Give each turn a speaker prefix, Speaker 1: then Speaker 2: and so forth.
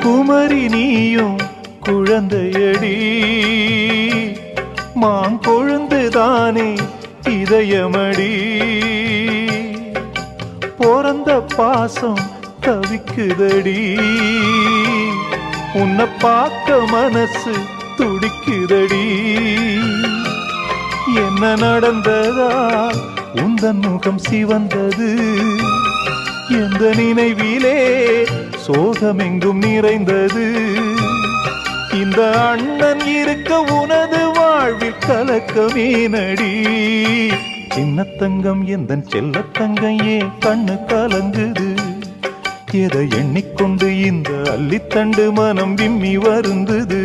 Speaker 1: குமரி நீயும் குழந்தையடி மாங்கொழுந்துதானே இதயமடி பிறந்த பாசம் தவிக்குதடி உன்னை பார்க்க மனசு துடிக்குதடி என்ன நடந்ததா உந்தன் முகம் சிவந்தது எந்த நினைவிலே சோகமெங்கும் நிறைந்தது இந்த அண்ணன் இருக்க உனது வாழ்வில் கலக்கமே நடி சின்னத்தங்கம் எந்தன் செல்லத்தங்கம் ஏன் கண்ணு கலங்குது எதை எண்ணிக்கொண்டு இந்த அள்ளித்தண்டு மனம் விம்மி வருந்தது